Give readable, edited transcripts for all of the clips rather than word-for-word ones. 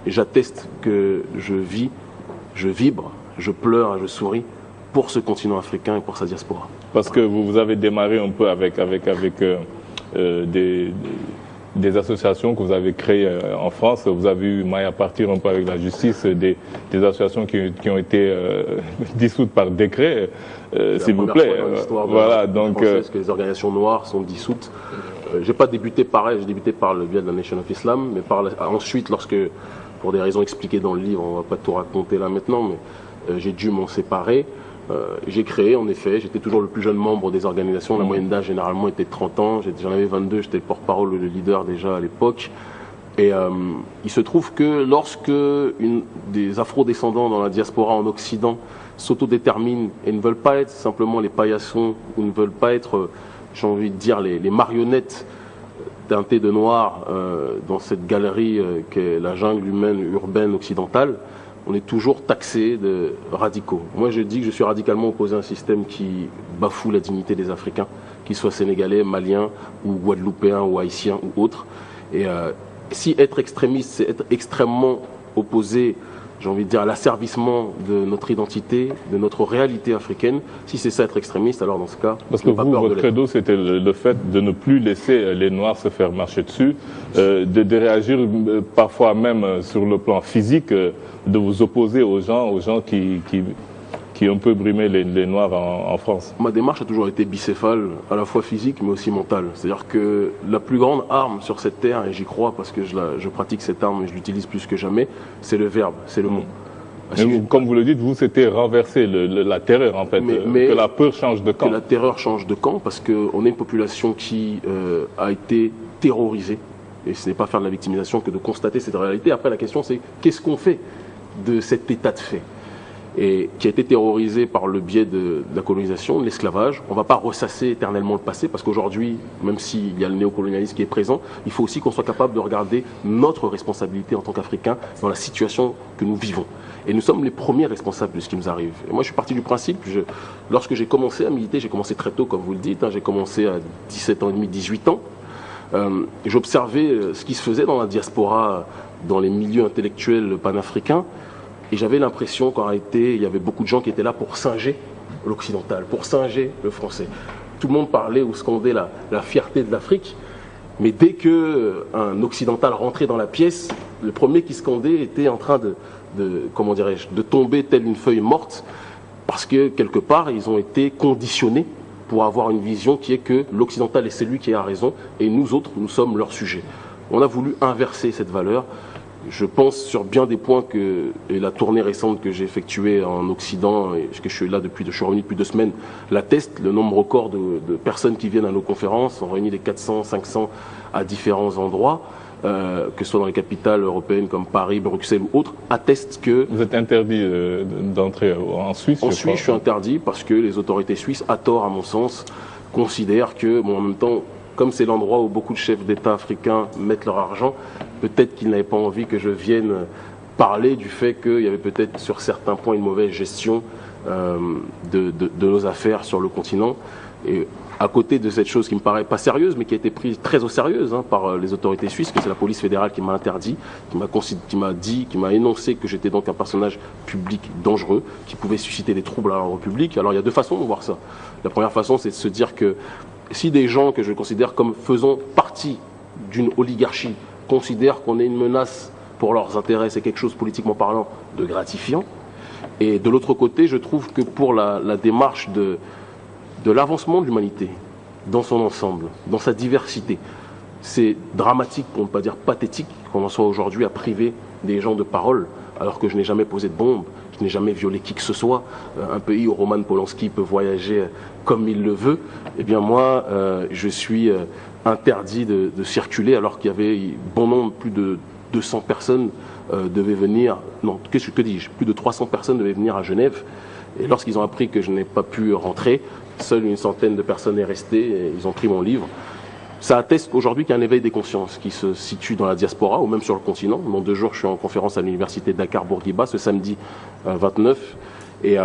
Et j'atteste que je vis, je vibre, je pleure et je souris pour ce continent africain et pour sa diaspora. Parce que vous avez démarré un peu avec des associations que vous avez créées en France. Vous avez eu maille à partir un peu avec la justice, des associations qui ont été dissoutes par décret, s'il vous plaît. Voilà, donc que les organisations noires sont dissoutes. J'ai pas débuté pareil, j'ai débuté par le biais de la Nation of Islam, mais ensuite, lorsque, pour des raisons expliquées dans le livre, on va pas tout raconter là maintenant, mais j'ai dû m'en séparer. J'ai créé, en effet, j'étais toujours le plus jeune membre des organisations, la moyenne d'âge généralement était de 30 ans, j'en avais 22, j'étais le porte-parole, le leader déjà à l'époque. Et il se trouve que lorsque des afro-descendants dans la diaspora en Occident s'autodéterminent et ne veulent pas être simplement les paillassons, ou ne veulent pas être, j'ai envie de dire, les marionnettes teintées de noir dans cette galerie qu'est la jungle humaine urbaine occidentale, on est toujours taxé de radicaux. Moi, je dis que je suis radicalement opposé à un système qui bafoue la dignité des Africains, qu'ils soient sénégalais, maliens, ou guadeloupéens, ou haïtiens, ou autres. Et si être extrémiste, c'est être extrêmement opposé, j'ai envie de dire, à l'asservissement de notre identité, de notre réalité africaine, si c'est ça être extrémiste, alors dans ce cas... Parce que vous, votre credo, c'était le fait de ne plus laisser les Noirs se faire marcher dessus, de réagir parfois même sur le plan physique, de vous opposer aux gens qui ont un peu brimé les Noirs en France. Ma démarche a toujours été bicéphale, à la fois physique mais aussi mentale. C'est-à-dire que la plus grande arme sur cette terre, et j'y crois parce que je pratique cette arme et je l'utilise plus que jamais, c'est le verbe, c'est le mot. Comme vous le dites, vous, c'était renverser la terreur, en fait, que la peur change de camp. Que la terreur change de camp, parce qu'on est une population qui a été terrorisée. Et ce n'est pas faire de la victimisation que de constater cette réalité. Après, la question, c'est qu'est-ce qu'on fait de cet état de fait, et qui a été terrorisé par le biais de la colonisation, de l'esclavage. On ne va pas ressasser éternellement le passé, parce qu'aujourd'hui, même s'il y a le néocolonialisme qui est présent, il faut aussi qu'on soit capable de regarder notre responsabilité en tant qu'Africains dans la situation que nous vivons. Et nous sommes les premiers responsables de ce qui nous arrive. Et moi, je suis parti du principe, lorsque j'ai commencé à militer, j'ai commencé très tôt, comme vous le dites, j'ai commencé à 17 ans et demi, 18 ans. J'observais ce qui se faisait dans la diaspora, dans les milieux intellectuels panafricains, et j'avais l'impression qu'en réalité, il y avait beaucoup de gens qui étaient là pour singer l'occidental, pour singer le français. Tout le monde parlait ou scandait la fierté de l'Afrique, mais dès qu'un occidental rentrait dans la pièce, le premier qui scandait était en train comment dirais-je, de tomber telle une feuille morte, parce que quelque part, ils ont été conditionnés pour avoir une vision qui est que l'occidental est celui qui a raison, et nous autres, nous sommes leur sujet. On a voulu inverser cette valeur. Je pense sur bien des points et la tournée récente que j'ai effectuée en Occident, et que je suis là je suis revenu depuis 2 semaines, l'atteste. Le nombre record de personnes qui viennent à nos conférences, on réunit des 400, 500 à différents endroits, que ce soit dans les capitales européennes comme Paris, Bruxelles ou autres, attestent que... Vous êtes interdit d'entrer en Suisse? En Suisse, je suis interdit parce que les autorités suisses, à tort à mon sens, considèrent que, bon, en même temps, comme c'est l'endroit où beaucoup de chefs d'État africains mettent leur argent, peut-être qu'ils n'avaient pas envie que je vienne parler du fait qu'il y avait peut-être sur certains points une mauvaise gestion de nos affaires sur le continent. Et à côté de cette chose qui me paraît pas sérieuse, mais qui a été prise très au sérieux par les autorités suisses, que c'est la police fédérale qui m'a interdit, qui m'a énoncé que j'étais donc un personnage public dangereux, qui pouvait susciter des troubles à l'ordre public. Alors il y a 2 façons de voir ça. La première façon, c'est de se dire que si des gens que je considère comme faisant partie d'une oligarchie considèrent qu'on est une menace pour leurs intérêts, c'est quelque chose, politiquement parlant, de gratifiant. Et de l'autre côté, je trouve que pour la démarche de l'avancement de l'humanité, dans son ensemble, dans sa diversité, c'est dramatique, pour ne pas dire pathétique, qu'on en soit aujourd'hui à priver des gens de parole, alors que je n'ai jamais posé de bombe, je n'ai jamais violé qui que ce soit. Un pays où Roman Polanski peut voyager comme il le veut, eh bien moi, je suis interdit de circuler, alors qu'il y avait bon nombre, plus de 200 personnes devaient venir, non, que dis-je, plus de 300 personnes devaient venir à Genève, et lorsqu'ils ont appris que je n'ai pas pu rentrer, seule une centaine de personnes est restée, et ils ont pris mon livre. Ça atteste aujourd'hui qu'il y a un éveil des consciences qui se situe dans la diaspora ou même sur le continent. Dans 2 jours, je suis en conférence à l'université Dakar-Bourguiba, ce samedi 29. Et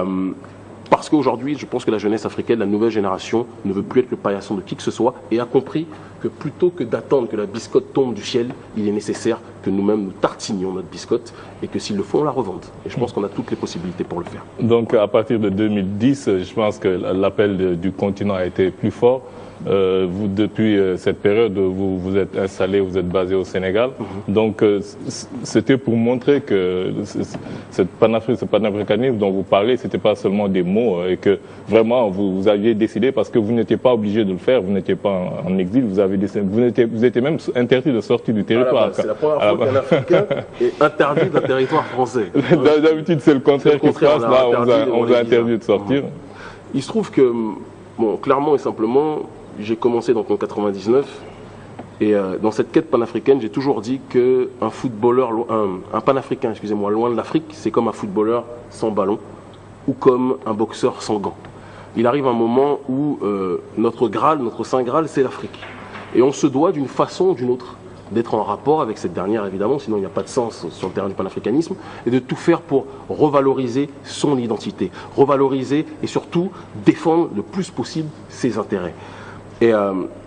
parce qu'aujourd'hui, je pense que la jeunesse africaine, la nouvelle génération, ne veut plus être le paillasson de qui que ce soit et a compris que plutôt que d'attendre que la biscotte tombe du ciel, il est nécessaire que nous-mêmes nous tartinions notre biscotte et que s'ils le font, on la revende. Et je pense qu'on a toutes les possibilités pour le faire. Donc à partir de 2010, je pense que l'appel du continent a été plus fort. Vous, depuis cette période, vous êtes installé, vous êtes basé au Sénégal. Donc, c'était pour montrer que ce panafricanisme dont vous parlez, c'était pas seulement des mots et que vraiment vous aviez décidé, parce que vous n'étiez pas obligé de le faire, vous n'étiez pas en exil, vous étiez même interdit de sortir du territoire. C'est la première fois qu'un Africain est interdit d'un territoire français. D'habitude, c'est le contraire qui se passe. Là, on vous a interdit de sortir. Il se trouve que, bon, clairement et simplement, j'ai commencé donc en 99 et dans cette quête panafricaine, j'ai toujours dit qu'un footballeur, un panafricain, excusez-moi, loin de l'Afrique, c'est comme un footballeur sans ballon ou comme un boxeur sans gants. Il arrive un moment où notre Graal, notre Saint Graal, c'est l'Afrique. Et on se doit d'une façon ou d'une autre d'être en rapport avec cette dernière, évidemment, sinon il n'y a pas de sens sur le terrain du panafricanisme, et de tout faire pour revaloriser son identité, revaloriser et surtout défendre le plus possible ses intérêts. Et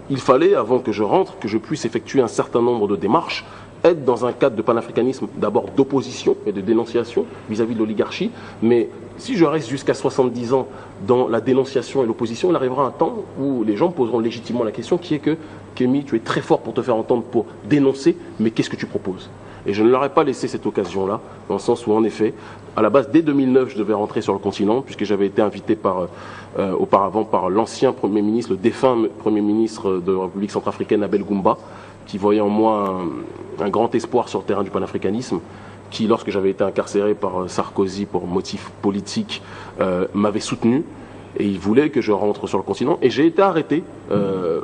il fallait, avant que je rentre, que je puisse effectuer un certain nombre de démarches, être dans un cadre de panafricanisme d'abord d'opposition et de dénonciation vis-à-vis de l'oligarchie, mais si je reste jusqu'à 70 ans dans la dénonciation et l'opposition, il arrivera un temps où les gens poseront légitimement la question qui est que Kémy, tu es très fort pour te faire entendre pour dénoncer, mais qu'est-ce que tu proposes? Et je ne leur ai pas laissé cette occasion-là, dans le sens où, en effet, à la base, dès 2009, je devais rentrer sur le continent, puisque j'avais été invité auparavant par l'ancien Premier ministre, le défunt Premier ministre de la République centrafricaine, Abel Goumba, qui voyait en moi un grand espoir sur le terrain du panafricanisme, qui, lorsque j'avais été incarcéré par Sarkozy pour motif politique, m'avait soutenu. Et il voulait que je rentre sur le continent. Et j'ai été arrêté peu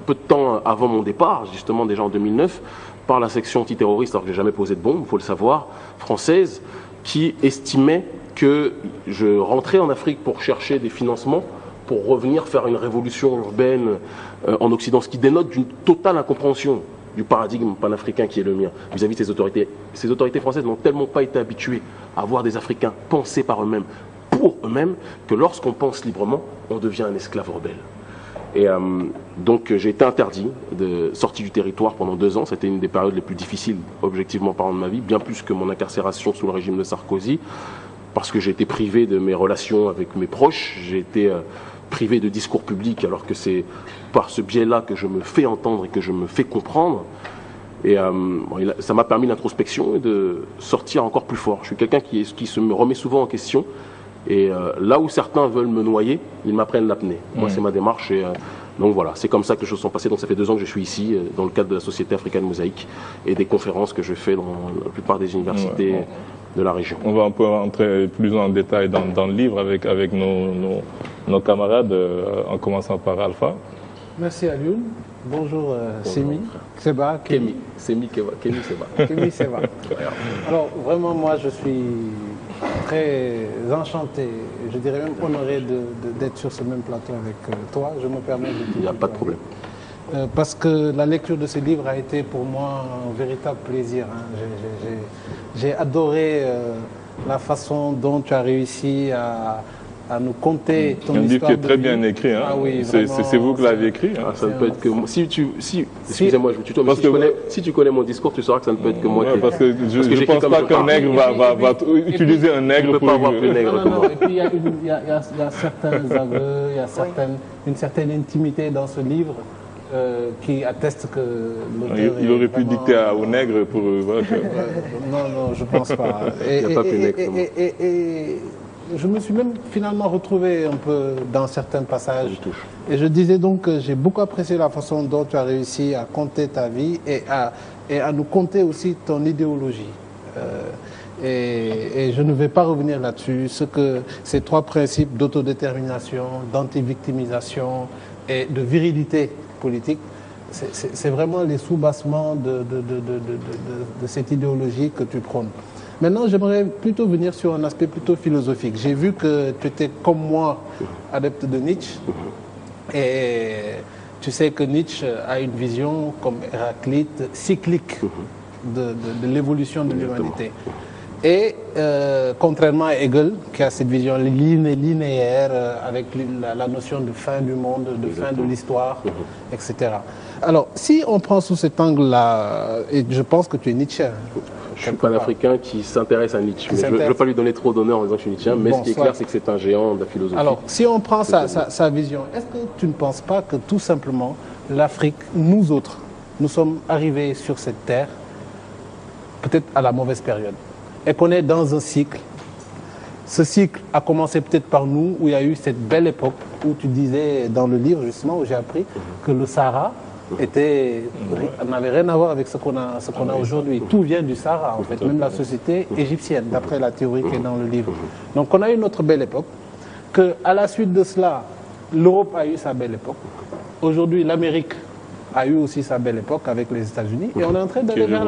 de temps avant mon départ, justement déjà en 2009, par la section antiterroriste, alors que je n'ai jamais posé de bombe, il faut le savoir, française, qui estimait que je rentrais en Afrique pour chercher des financements, pour revenir faire une révolution urbaine en Occident, ce qui dénote d'une totale incompréhension du paradigme panafricain qui est le mien vis-à-vis de ces autorités. Ces autorités françaises n'ont tellement pas été habituées à voir des Africains penser par eux-mêmes, pour eux-mêmes, que lorsqu'on pense librement, on devient un esclave rebelle. Et donc j'ai été interdit de sortie du territoire pendant 2 ans. C'était une des périodes les plus difficiles, objectivement parlant, de ma vie, bien plus que mon incarcération sous le régime de Sarkozy, parce que j'ai été privé de mes relations avec mes proches, j'ai été privé de discours publics, alors que c'est par ce biais-là que je me fais entendre et que je me fais comprendre. Et ça m'a permis l'introspection et de sortir encore plus fort. Je suis quelqu'un qui se me remet souvent en question. Et là où certains veulent me noyer, ils m'apprennent l'apnée. Moi, c'est ma démarche. Et donc voilà, c'est comme ça que les choses sont passées. Donc ça fait 2 ans que je suis ici, dans le cadre de la Société africaine Mosaïque et des conférences que je fais dans la plupart des universités de la région. On va un peu rentrer plus en détail dans le livre avec nos camarades, en commençant par Alpha. Merci Alioune. Bonjour Sémi, Seba, Kémy. Kémy Seba. Kémy Seba. Alors vraiment, moi je suis très enchanté, je dirais même honoré d'être sur ce même plateau avec toi. Je me permets de te Il n'y a pas de problème. Parce que la lecture de ce livre a été pour moi un véritable plaisir. J'ai adoré la façon dont tu as réussi à nous conter ton histoire. Un livre qui est très bien écrit. Hein. Ah oui, c'est vous qui l'avez écrit. Hein. Ça ne peut être que moi. Excusez-moi, je vous tutoie, mais si tu connais mon discours, tu sauras que ça ne peut être que moi. Parce que je ne pense pas qu'un nègre va utiliser un nègre pour... pas avoir plus nègre que moi. Et puis il y a certains aveux, il y a une certaine intimité dans ce livre qui atteste que l'auteur... Il aurait pu dicter au nègre pour... Non, je ne pense pas. Il n'y a pas plus nègre que moi. Et je me suis même finalement retrouvé un peu dans certains passages. Et je disais donc que j'ai beaucoup apprécié la façon dont tu as réussi à conter ta vie et à nous conter aussi ton idéologie. Et je ne vais pas revenir là-dessus. Ces 3 principes d'autodétermination, d'anti-victimisation et de virilité politique, c'est vraiment les sous-bassements de cette idéologie que tu prônes. Maintenant, j'aimerais plutôt venir sur un aspect plutôt philosophique. J'ai vu que tu étais, comme moi, adepte de Nietzsche. Et tu sais que Nietzsche a une vision, comme Héraclite, cyclique de l'évolution de l'humanité. Et contrairement à Hegel, qui a cette vision linéaire avec la notion de fin du monde, de fin de l'histoire, etc. Alors, si on prend sous cet angle-là, et je pense que tu es Nietzsche. Je suis pas un Africain qui s'intéresse à Nietzsche. Je ne veux pas lui donner trop d'honneur en disant que je suis Nietzsche, mais ce qui est clair, c'est que c'est un géant de la philosophie. Alors, si on prend sa vision, est-ce que tu ne penses pas que tout simplement, l'Afrique, nous autres, nous sommes arrivés sur cette terre, peut-être à la mauvaise période, et qu'on est dans un cycle. Ce cycle a commencé peut-être par nous, où il y a eu cette belle époque, où tu disais dans le livre, justement, où j'ai appris que le Sahara n'avait rien à voir avec ce qu'on a aujourd'hui. Tout vient du Sahara, en fait, même la société égyptienne, d'après la théorie qui est dans le livre. Donc on a eu notre belle époque, qu'à la suite de cela, l'Europe a eu sa belle époque. Aujourd'hui, l'Amérique a eu aussi sa belle époque avec les États-Unis, et on est en train d'aller vers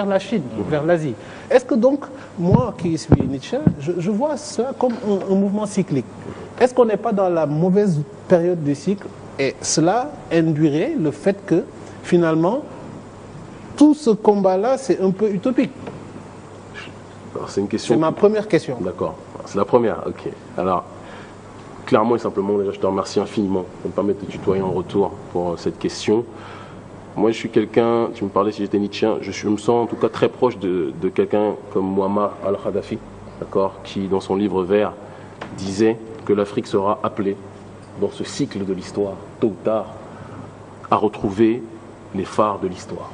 la Chine, vers l'Asie. Est-ce que donc, moi qui suis Nietzsche, je vois ça comme un mouvement cyclique. Est-ce qu'on n'est pas dans la mauvaise période du cycle? Et cela induirait le fait que, finalement, tout ce combat-là, c'est un peu utopique. C'est une question. C'est ma première question. D'accord. C'est la première, ok. Alors, clairement et simplement, déjà, je te remercie infiniment de me permettre de tutoyer en retour pour cette question. Moi, je suis quelqu'un, tu me parlais si j'étais Nietzschéen, je me sens en tout cas très proche de quelqu'un comme Muammar al-Kadhafi, d'accord, qui, dans son livre vert, disait que l'Afrique sera appelée, dans ce cycle de l'histoire, tôt ou tard, à retrouver les phares de l'histoire.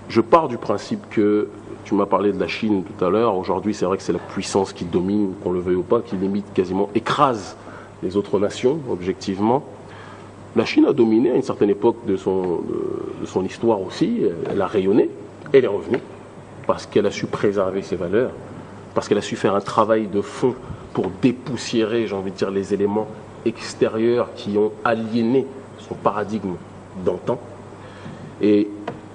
Je pars du principe que, tu m'as parlé de la Chine tout à l'heure, aujourd'hui c'est vrai que c'est la puissance qui domine, qu'on le veuille ou pas, qui limite quasiment, écrase les autres nations, objectivement. La Chine a dominé à une certaine époque de son histoire aussi, elle a rayonné, elle est revenue, parce qu'elle a su préserver ses valeurs, parce qu'elle a su faire un travail de fond pour dépoussiérer, j'ai envie de dire, les éléments extérieurs qui ont aliéné son paradigme d'antan. Et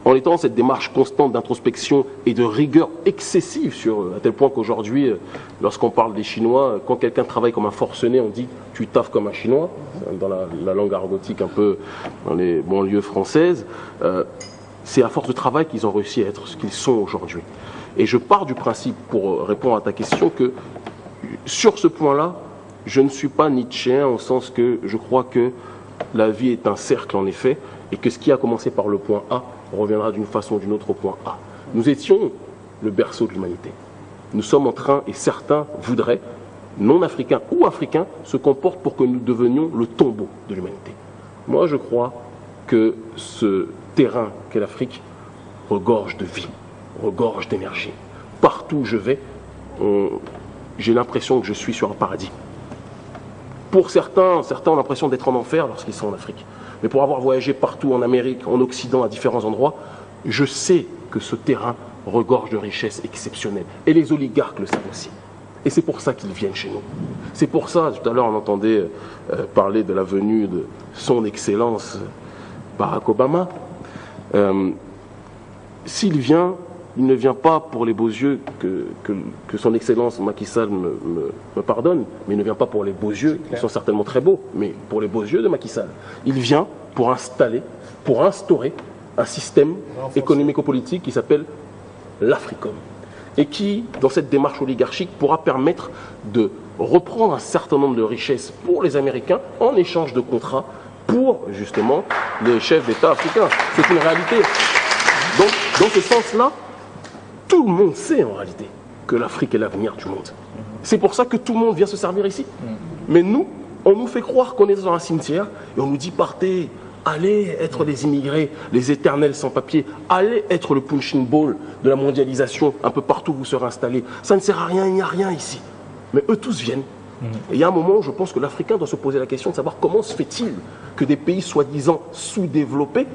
en étant dans cette démarche constante d'introspection et de rigueur excessive, à tel point qu'aujourd'hui, lorsqu'on parle des Chinois, quand quelqu'un travaille comme un forcené, on dit « tu taffes comme un Chinois », dans la langue argotique un peu dans les banlieues françaises, c'est à force de travail qu'ils ont réussi à être ce qu'ils sont aujourd'hui. Et je pars du principe, pour répondre à ta question, que sur ce point-là, je ne suis pas nietzschéen au sens que je crois que la vie est un cercle en effet, et que ce qui a commencé par le point A reviendra d'une façon ou d'une autre au point A. Nous étions le berceau de l'humanité. Nous sommes en train, et certains voudraient, non africains ou africains, se comportent pour que nous devenions le tombeau de l'humanité. Moi, je crois que ce terrain qu'est l'Afrique regorge de vie, regorge d'énergie. Partout où je vais, j'ai l'impression que je suis sur un paradis. Pour certains ont l'impression d'être en enfer lorsqu'ils sont en Afrique. Mais pour avoir voyagé partout en Amérique, en Occident, à différents endroits, je sais que ce terrain regorge de richesses exceptionnelles. Et les oligarques le savent aussi. Et c'est pour ça qu'ils viennent chez nous. C'est pour ça, tout à l'heure on entendait parler de la venue de son Excellence Barack Obama. S'il vient, il ne vient pas pour les beaux yeux que son Excellence Macky Sall me pardonne, mais il ne vient pas pour les beaux yeux, qui sont certainement très beaux, mais pour les beaux yeux de Macky Sall. Il vient pour instaurer un système économico-politique qui s'appelle l'Africom, et qui, dans cette démarche oligarchique, pourra permettre de reprendre un certain nombre de richesses pour les Américains en échange de contrats pour, justement, les chefs d'État africains. C'est une réalité. Donc, dans ce sens-là, tout le monde sait en réalité que l'Afrique est l'avenir du monde. C'est pour ça que tout le monde vient se servir ici. Mais nous, on nous fait croire qu'on est dans un cimetière et on nous dit partez, allez être les immigrés, les éternels sans-papiers, allez être le punching ball de la mondialisation un peu partout où vous serez installés. Ça ne sert à rien, il n'y a rien ici. Mais eux tous viennent. Et il y a un moment où je pense que l'Africain doit se poser la question de savoir comment se fait-il que des pays soi-disant sous-développés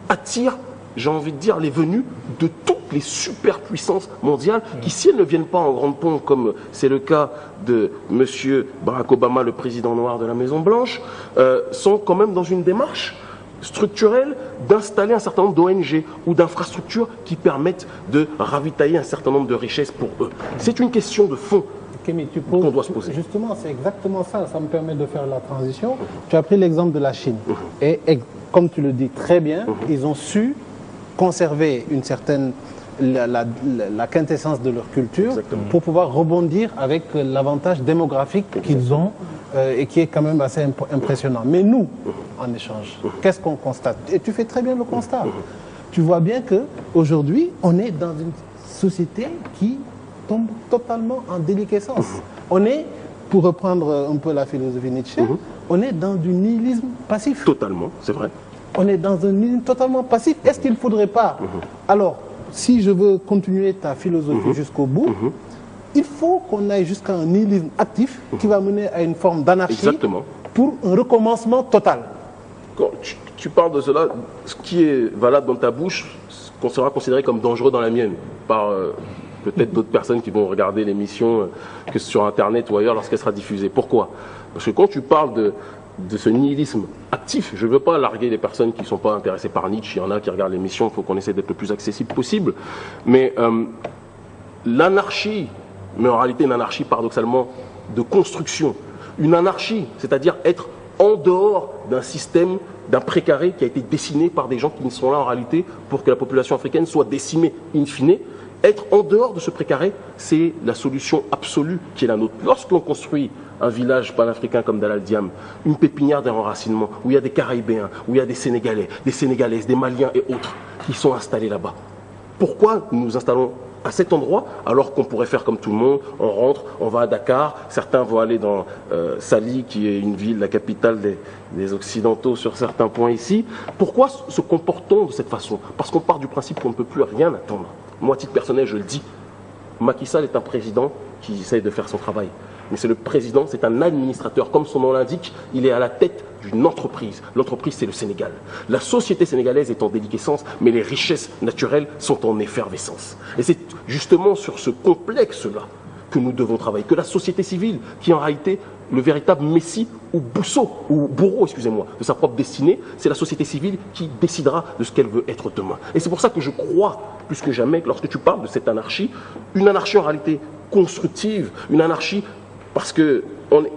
attirent, j'ai envie de dire, les venus de toutes les superpuissances mondiales qui, si elles ne viennent pas en grande pompe, comme c'est le cas de M. Barack Obama, le président noir de la Maison-Blanche, sont quand même dans une démarche structurelle d'installer un certain nombre d'ONG ou d'infrastructures qui permettent de ravitailler un certain nombre de richesses pour eux. C'est une question de fond qu'on doit se poser. Justement, c'est exactement ça. Ça me permet de faire la transition. Tu as pris l'exemple de la Chine. Et comme tu le dis très bien, ils ont su conserver une certaine la quintessence de leur culture. Exactement. Pour pouvoir rebondir avec l'avantage démographique qu'ils ont et qui est quand même assez impressionnant. Mais nous, en échange, qu'est-ce qu'on constate? Et tu fais très bien le constat. Tu vois bien qu'aujourd'hui, on est dans une société qui tombe totalement en déliquescence. On est, pour reprendre un peu la philosophie Nietzsche, on est dans du nihilisme passif. Totalement, c'est vrai. On est dans un nihilisme totalement passif. Est-ce qu'il ne faudrait pas... Alors, si je veux continuer ta philosophie jusqu'au bout, il faut qu'on aille jusqu'à un nihilisme actif qui va mener à une forme d'anarchie pour un recommencement total. Quand tu parles de cela, ce qui est valable dans ta bouche sera considéré comme dangereux dans la mienne par peut-être d'autres personnes qui vont regarder l'émission que sur Internet ou ailleurs lorsqu'elle sera diffusée. Pourquoi? Parce que quand tu parles de ce nihilisme actif, je ne veux pas larguer les personnes qui ne sont pas intéressées par Nietzsche. Il y en a qui regardent l'émission, il faut qu'on essaie d'être le plus accessible possible. Mais l'anarchie, mais en réalité une anarchie paradoxalement de construction, une anarchie, c'est-à-dire être en dehors d'un système, d'un précaré qui a été dessiné par des gens qui ne sont là en réalité pour que la population africaine soit décimée in fine. Être en dehors de ce précaré, c'est la solution absolue qui est la nôtre. Lorsqu'on construit un village panafricain comme Dalal Diam, une pépinière d'enracinement, où il y a des Caraïbéens, où il y a des Sénégalais, des Sénégalaises, des Maliens et autres qui sont installés là-bas, pourquoi nous nous installons à cet endroit alors qu'on pourrait faire comme tout le monde? On rentre, on va à Dakar, certains vont aller dans Sali qui est une ville, la capitale des Occidentaux sur certains points ici. Pourquoi se comportons de cette façon? Parce qu'on part du principe qu'on ne peut plus rien attendre. Moi, à titre personnel, je le dis, Macky Sall est un président qui essaye de faire son travail. Mais c'est le président, c'est un administrateur. Comme son nom l'indique, il est à la tête d'une entreprise. L'entreprise, c'est le Sénégal. La société sénégalaise est en déliquescence, mais les richesses naturelles sont en effervescence. Et c'est justement sur ce complexe-là que nous devons travailler, que la société civile, qui est en réalité le véritable messie ou bourreau, excusez-moi, de sa propre destinée, c'est la société civile qui décidera de ce qu'elle veut être demain. Et c'est pour ça que je crois, plus que jamais, que lorsque tu parles de cette anarchie, une anarchie en réalité constructive, une anarchie parce que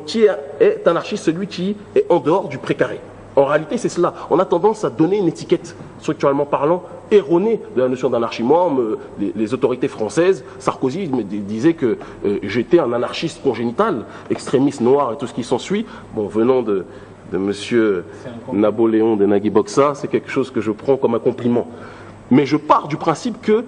qui est anarchiste? Celui qui est en dehors du précaré. En réalité, c'est cela. On a tendance à donner une étiquette, structurellement parlant, erronée de la notion d'anarchie. Moi, les autorités françaises, Sarkozy me disait que j'étais un anarchiste congénital, extrémiste noir et tout ce qui s'ensuit. Bon, venant de monsieur Napoléon de Nagui Boksa, c'est quelque chose que je prends comme un compliment. Mais je pars du principe que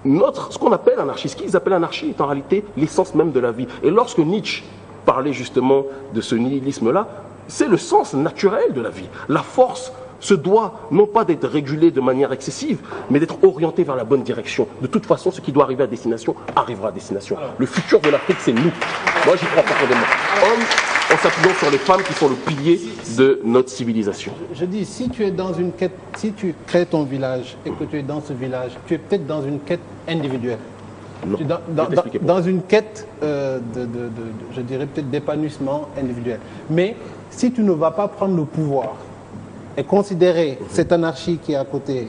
ce qu'on appelle anarchie, ce qu'ils appellent anarchie est en réalité l'essence même de la vie. Et lorsque Nietzsche parlait justement de ce nihilisme-là, c'est le sens naturel de la vie. La force se doit non pas d'être régulée de manière excessive, mais d'être orientée vers la bonne direction. De toute façon, ce qui doit arriver à destination arrivera à destination. Le futur de l'Afrique, c'est nous. Moi, j'y crois profondément. En s'appuyant sur les femmes qui sont le pilier de notre civilisation. Je dis, si tu es dans une quête, si tu crées ton village et que tu es dans ce village, tu es peut-être dans une quête individuelle. Non. Dans une quête, je dirais peut-être d'épanouissement individuel. Mais si tu ne vas pas prendre le pouvoir et considérer cette anarchie qui est à côté,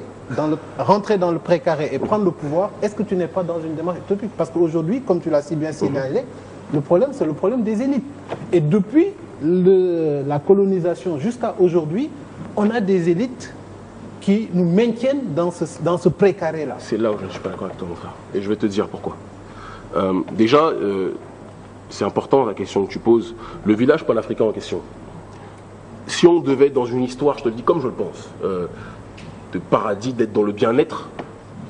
rentrer dans le précaré et prendre le pouvoir, est-ce que tu n'es pas dans une démarche utopique? Parce qu'aujourd'hui, comme tu l'as si bien signalé, le problème, c'est le problème des élites. Et depuis la colonisation jusqu'à aujourd'hui, on a des élites qui nous maintiennent dans ce précaré-là. C'est là où je ne suis pas d'accord avec toi, mon frère. Et je vais te dire pourquoi. Déjà, c'est important la question que tu poses. Le village panafricain en question. Si on devait, dans une histoire, je te le dis comme je le pense, de paradis, d'être dans le bien-être,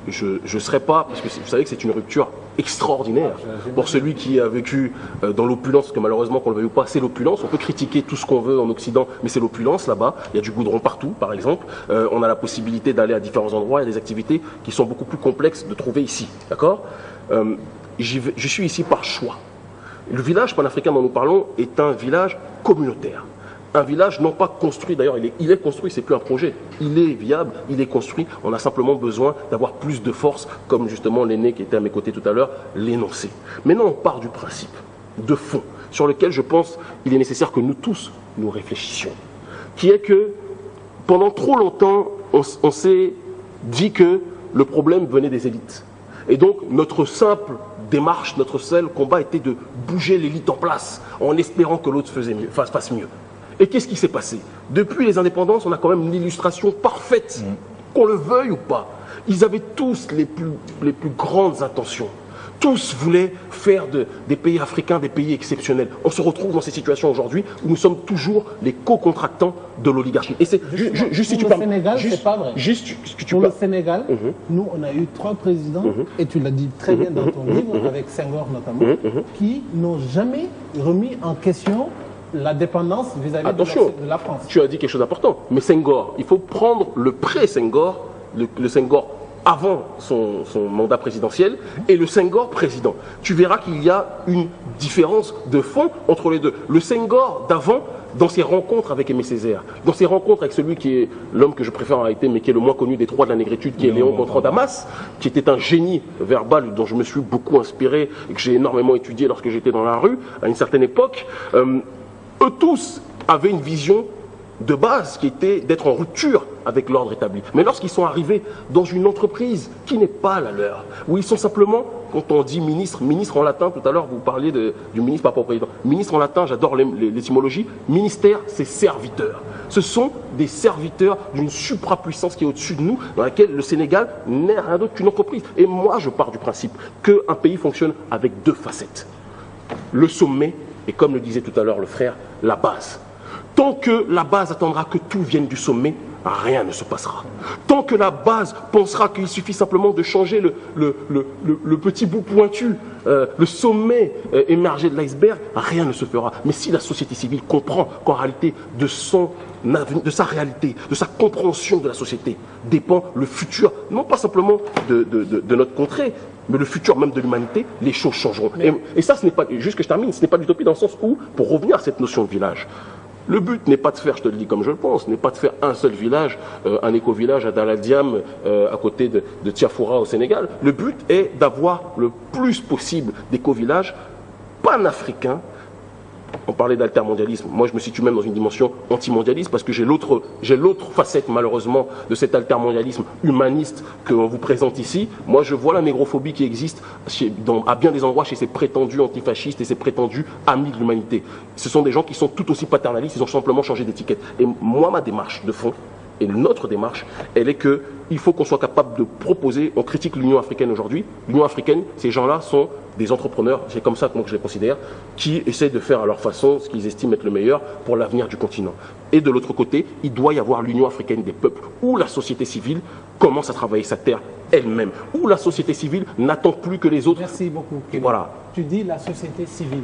je ne serais pas, parce que vous savez que c'est une rupture extraordinaire pour celui qui a vécu dans l'opulence, parce que malheureusement qu'on le veuille ou pas, c'est l'opulence. On peut critiquer tout ce qu'on veut en Occident, mais c'est l'opulence là-bas. Il y a du goudron partout, par exemple. On a la possibilité d'aller à différents endroits. Il y a des activités qui sont beaucoup plus complexes de trouver ici. D'accord? Je suis ici par choix. Le village panafricain dont nous parlons est un village communautaire. Un village non pas construit, d'ailleurs il est construit, c'est plus un projet, il est viable, il est construit, on a simplement besoin d'avoir plus de force, comme justement l'aîné qui était à mes côtés tout à l'heure l'énonçait. Maintenant on part du principe, de fond, sur lequel je pense il est nécessaire que nous tous nous réfléchissions, qui est que pendant trop longtemps on s'est dit que le problème venait des élites. Et donc notre simple démarche, notre seul combat était de bouger l'élite en place, en espérant que l'autre fasse mieux. Et qu'est-ce qui s'est passé? Depuis les indépendances, on a quand même l'illustration parfaite qu'on le veuille ou pas. Ils avaient tous les plus grandes intentions. Tous voulaient faire des pays africains des pays exceptionnels. On se retrouve dans ces situations aujourd'hui où nous sommes toujours les co-contractants de l'oligarchie. Et c'est juste si tu parles. Pour le Sénégal, c'est pas vrai. Pour le Sénégal, nous, on a eu 3 présidents, et tu l'as dit très bien dans ton livre, avec Senghor notamment, qui n'ont jamais remis en question la dépendance vis-à-vis de la France. Tu as dit quelque chose d'important. Mais Senghor, il faut prendre le pré-Senghor, le Senghor avant son mandat présidentiel et le Senghor président. Tu verras qu'il y a une différence de fond entre les deux. Le Senghor d'avant, dans ses rencontres avec Aimé Césaire, dans ses rencontres avec celui qui est l'homme que je préfère en réalité, mais qui est le moins connu des 3 de la négritude, qui est Léon Gontran Damas, qui était un génie verbal dont je me suis beaucoup inspiré et que j'ai énormément étudié lorsque j'étais dans la rue, à une certaine époque, eux tous avaient une vision de base qui était d'être en rupture avec l'ordre établi. Mais lorsqu'ils sont arrivés dans une entreprise qui n'est pas la leur, où ils sont simplement, quand on dit ministre, ministre en latin, tout à l'heure vous parliez du ministre par rapport au président, ministre en latin, j'adore l'étymologie, ministère c'est serviteur. Ce sont des serviteurs d'une suprapuissance qui est au-dessus de nous, dans laquelle le Sénégal n'est rien d'autre qu'une entreprise. Et moi je pars du principe qu'un pays fonctionne avec 2 facettes. Le sommet, et comme le disait tout à l'heure le frère, la base. Tant que la base attendra que tout vienne du sommet, rien ne se passera. Tant que la base pensera qu'il suffit simplement de changer le petit bout pointu, le sommet émergé de l'iceberg, rien ne se fera. Mais si la société civile comprend qu'en réalité de sa réalité, de sa compréhension de la société, dépend le futur, non pas simplement de notre contrée, mais le futur même de l'humanité, les choses changeront. Et ça, ce n'est pas, juste que je termine, ce n'est pas l'utopie dans le sens où, pour revenir à cette notion de village, le but n'est pas de faire, je te le dis comme je le pense, n'est pas de faire un seul village, un éco-village à Daladiam, à côté de Tiafoura au Sénégal. Le but est d'avoir le plus possible d'éco-villages panafricains. On parlait d'altermondialisme. Moi, je me situe même dans une dimension anti-mondialiste parce que j'ai l'autre facette, malheureusement, de cet altermondialisme humaniste que l'on vous présente ici. Moi, je vois la négrophobie qui existe à bien des endroits chez ces prétendus antifascistes et ces prétendus amis de l'humanité. Ce sont des gens qui sont tout aussi paternalistes, ils ont simplement changé d'étiquette. Et moi, ma démarche de fond, et notre démarche, elle est qu'il faut qu'on soit capable de proposer, on critique l'Union africaine aujourd'hui, l'Union africaine, ces gens-là sont des entrepreneurs, c'est comme ça que je les considère, qui essaient de faire à leur façon ce qu'ils estiment être le meilleur pour l'avenir du continent. Et de l'autre côté, il doit y avoir l'Union africaine des peuples, où la société civile commence à travailler sa terre elle-même, où la société civile n'attend plus que les autres. Merci beaucoup. Voilà. Tu dis la société civile.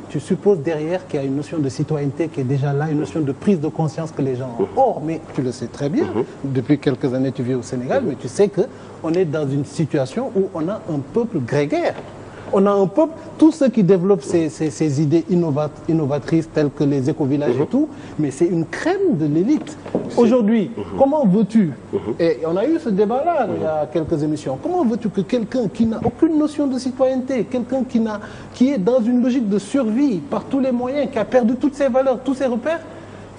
Tu supposes derrière qu'il y a une notion de citoyenneté qui est déjà là, une notion de prise de conscience que les gens ont. Or, mais tu le sais très bien, depuis quelques années tu vis au Sénégal, mais tu sais qu'on est dans une situation où on a un peuple grégaire. On a un peuple, tous ceux qui développent ces idées innovatrices telles que les éco-villages et tout, mais c'est une crème de l'élite. Aujourd'hui, comment veux-tu, et on a eu ce débat-là il y a quelques émissions, comment veux-tu que quelqu'un qui n'a aucune notion de citoyenneté, quelqu'un qui est dans une logique de survie par tous les moyens, qui a perdu toutes ses valeurs, tous ses repères,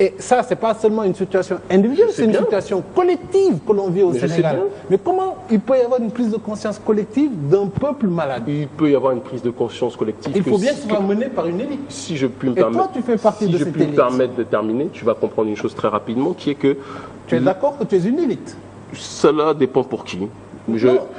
et ça, ce n'est pas seulement une situation individuelle, c'est une situation collective que l'on vit au Sénégal. Mais comment il peut y avoir une prise de conscience collective d'un peuple malade? Il peut y avoir une prise de conscience collective. Il faut bien que ce soit mené par une élite. Si je puis me permettre, toi, tu fais partie de cette élite. Si je puis me permettre de terminer, tu vas comprendre une chose très rapidement, qui est que... Tu es d'accord que tu es une élite? Cela dépend pour qui.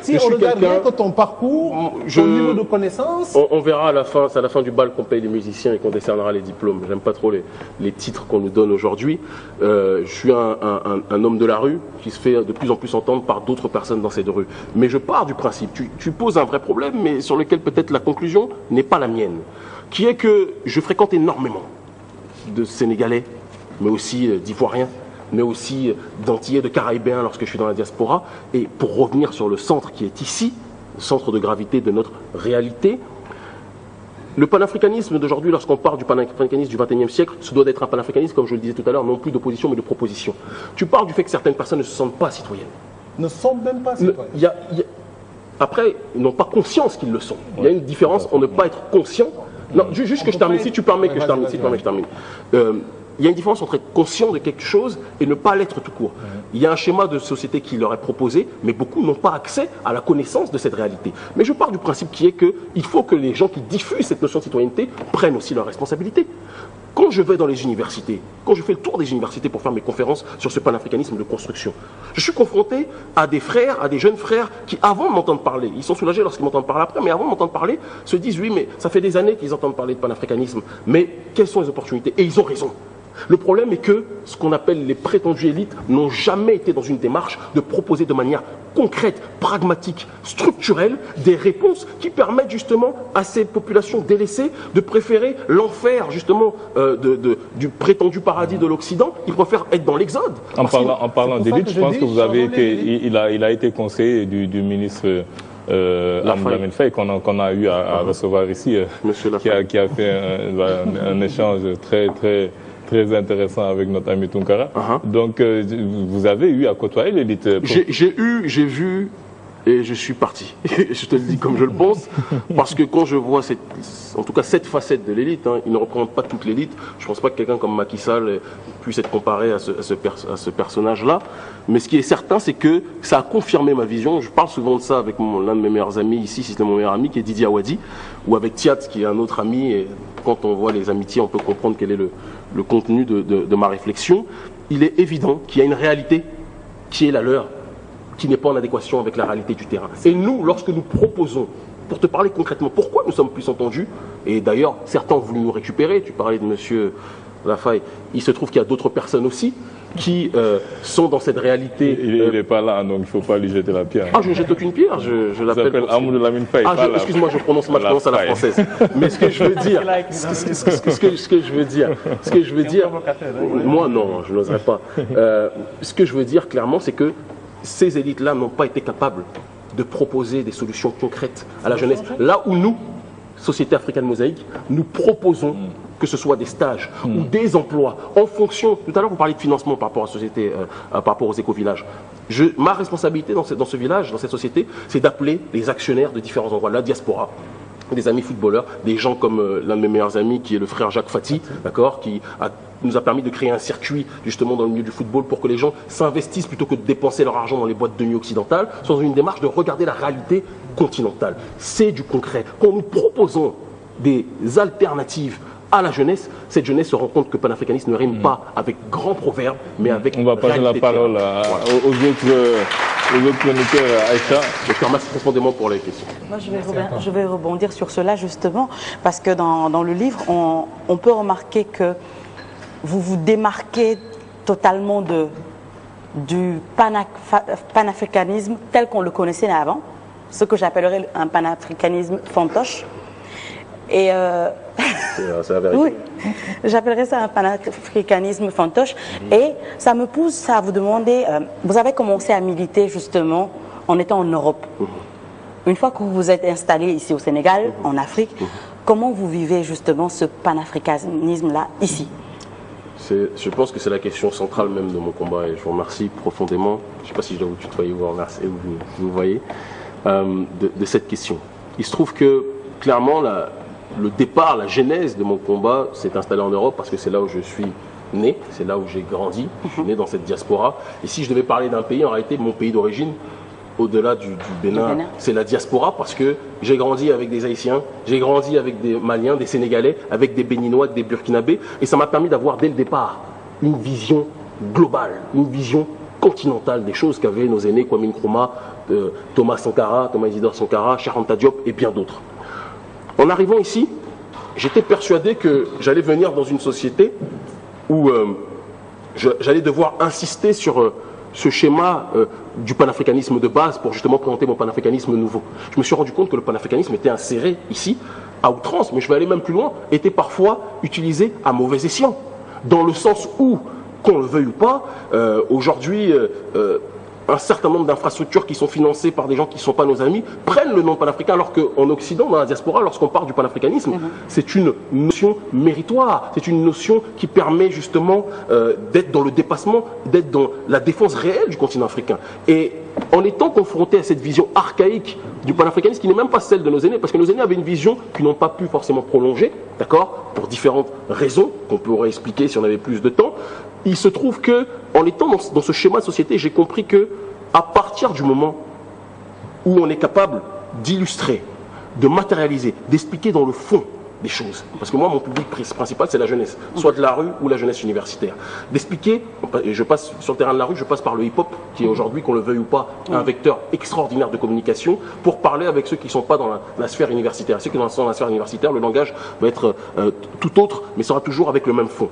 Si on regarde bien que ton parcours, ton niveau de connaissance... On verra à la fin, c'est à la fin du bal qu'on paye les musiciens et qu'on décernera les diplômes. J'aime pas trop les titres qu'on nous donne aujourd'hui. Je suis un homme de la rue qui se fait de plus en plus entendre par d'autres personnes dans cette rue. Mais je pars du principe, tu poses un vrai problème, mais sur lequel peut-être la conclusion n'est pas la mienne, qui est que je fréquente énormément de Sénégalais, mais aussi d'Ivoiriens, mais aussi d'Antillais, de Caraïbéens lorsque je suis dans la diaspora. Et pour revenir sur le centre qui est ici, le centre de gravité de notre réalité, le panafricanisme d'aujourd'hui, lorsqu'on parle du panafricanisme du XXIe siècle, ce doit être un panafricanisme, comme je le disais tout à l'heure, non plus d'opposition mais de proposition. Tu parles du fait que certaines personnes ne se sentent pas citoyennes. Ne sont même pas citoyennes. Après, ils n'ont pas conscience qu'ils le sont. Il y a une différence en ne pas être conscient. Non, juste que je termine, si tu permets que je termine. Il y a une différence entre être conscient de quelque chose et ne pas l'être tout court. Il y a un schéma de société qui leur est proposé, mais beaucoup n'ont pas accès à la connaissance de cette réalité. Mais je pars du principe qui est qu'il faut que les gens qui diffusent cette notion de citoyenneté prennent aussi leurs responsabilités. Quand je vais dans les universités, quand je fais le tour des universités pour faire mes conférences sur ce panafricanisme de construction, je suis confronté à des frères, à des jeunes frères qui, avant de m'entendre parler, ils sont soulagés lorsqu'ils m'entendent parler après, mais avant de m'entendre parler, se disent oui, mais ça fait des années qu'ils entendent parler de panafricanisme, mais quelles sont les opportunités? Et ils ont raison. Le problème est que ce qu'on appelle les prétendues élites n'ont jamais été dans une démarche de proposer de manière concrète, pragmatique, structurelle, des réponses qui permettent justement à ces populations délaissées de préférer l'enfer justement du prétendu paradis de l'Occident. Ils préfèrent être dans l'exode. En parlant d'élite, je pense que vous avez été, il a été conseiller du ministre Lamine Faye qu'on a eu à recevoir ici, qui a fait un échange très intéressant avec notre ami Tunkara. Donc, vous avez eu à côtoyer l'élite. J'ai vu, et je suis parti. Je te le dis comme je le pense, parce que quand je vois cette facette de l'élite, il ne représente pas toute l'élite. Je ne pense pas que quelqu'un comme Macky Sall puisse être comparé à ce personnage-là. Mais ce qui est certain, c'est que ça a confirmé ma vision. Je parle souvent de ça avec l'un de mes meilleurs amis ici, si c'est mon meilleur ami, qui est Didier Awadi, ou avec Thiat, qui est un autre ami. Et quand on voit les amitiés, on peut comprendre quel est le contenu de ma réflexion. Il est évident qu'il y a une réalité qui est la leur, qui n'est pas en adéquation avec la réalité du terrain. Et nous, lorsque nous proposons, pour te parler concrètement, pourquoi nous sommes plus entendus, et d'ailleurs, certains ont voulu nous récupérer, tu parlais de monsieur Lafaye, il se trouve qu'il y a d'autres personnes aussi qui sont dans cette réalité. Il n'est pas là, donc il ne faut pas lui jeter la pierre. Ah, je ne jette aucune pierre, je l'appelle. Il s'appelle Amadou Lamine Faye. Ah, excuse-moi, je prononce à la française. Mais ce que je veux dire, moi non, je n'oserais pas. Ce que je veux dire clairement, c'est que ces élites-là n'ont pas été capables de proposer des solutions concrètes à la jeunesse. Là où nous, Société Africaine Mosaïque, nous proposons que ce soit des stages ou des emplois en fonction. Tout à l'heure, vous parliez de financement par rapport à la société, par rapport aux éco-villages. Ma responsabilité dans ce village, dans cette société, c'est d'appeler les actionnaires de différents endroits, la diaspora, des amis footballeurs, des gens comme l'un de mes meilleurs amis qui est le frère Jacques Fati, d'accord, qui nous a permis de créer un circuit justement dans le milieu du football pour que les gens s'investissent plutôt que de dépenser leur argent dans les boîtes de nuit occidentales, sont dans une démarche de regarder la réalité continentale. C'est du concret. Quand nous proposons des alternatives à la jeunesse, cette jeunesse se rend compte que panafricanisme ne rime pas avec grands proverbes, mais avec on va passer la parole aux autres chroniqueurs, Aïcha. Je te remercie profondément pour les questions. Moi, je vais rebondir sur cela justement, parce que dans le livre, on peut remarquer que vous vous démarquez totalement du panafricanisme tel qu'on le connaissait avant, ce que j'appellerais un panafricanisme fantoche. Et c'est la vérité. Oui, j'appellerais ça un panafricanisme fantoche. Et ça me pousse à vous demander, vous avez commencé à militer justement en étant en Europe. Une fois que vous vous êtes installé ici au Sénégal, en Afrique, comment vous vivez justement ce panafricanisme-là ici? Je pense que c'est la question centrale même de mon combat et je vous remercie profondément, je ne sais pas si je dois vous tutoyer ou vous voyez, de cette question. Il se trouve que clairement le départ, la genèse de mon combat s'est installé en Europe parce que c'est là où je suis né, c'est là où j'ai grandi, je suis né dans cette diaspora. Et si je devais parler d'un pays, en réalité, mon pays d'origine, au-delà du Bénin, c'est la diaspora parce que j'ai grandi avec des Haïtiens, j'ai grandi avec des Maliens, des Sénégalais, avec des Béninois, des Burkinabés, et ça m'a permis d'avoir dès le départ une vision globale, une vision continentale des choses qu'avaient nos aînés, Kwame Nkrumah, Thomas Isidore Sankara, Cheikh Anta Diop et bien d'autres. En arrivant ici, j'étais persuadé que j'allais venir dans une société où j'allais devoir insister sur ce schéma du panafricanisme de base pour justement présenter mon panafricanisme nouveau. Je me suis rendu compte que le panafricanisme était inséré ici à outrance, mais je vais aller même plus loin, était parfois utilisé à mauvais escient, dans le sens où, qu'on le veuille ou pas, aujourd'hui, un certain nombre d'infrastructures qui sont financées par des gens qui ne sont pas nos amis prennent le nom panafricain, alors qu'en Occident, dans la diaspora, lorsqu'on parle du panafricanisme, c'est une notion méritoire, c'est une notion qui permet justement d'être dans le dépassement, d'être dans la défense réelle du continent africain. Et en étant confronté à cette vision archaïque du panafricanisme, qui n'est même pas celle de nos aînés, parce que nos aînés avaient une vision qu'ils n'ont pas pu forcément prolonger, d'accord, pour différentes raisons qu'on pourrait expliquer si on avait plus de temps. Il se trouve que, en étant dans ce schéma de société, j'ai compris que, à partir du moment où on est capable d'illustrer, de matérialiser, d'expliquer dans le fond des choses. Parce que moi, mon public principal, c'est la jeunesse, soit de la rue ou la jeunesse universitaire. D'expliquer, et je passe sur le terrain de la rue, je passe par le hip-hop, qui est aujourd'hui, qu'on le veuille ou pas, un vecteur extraordinaire de communication, pour parler avec ceux qui ne sont pas dans la sphère universitaire. Ceux qui sont dans la sphère universitaire, le langage va être tout autre, mais sera toujours avec le même fond.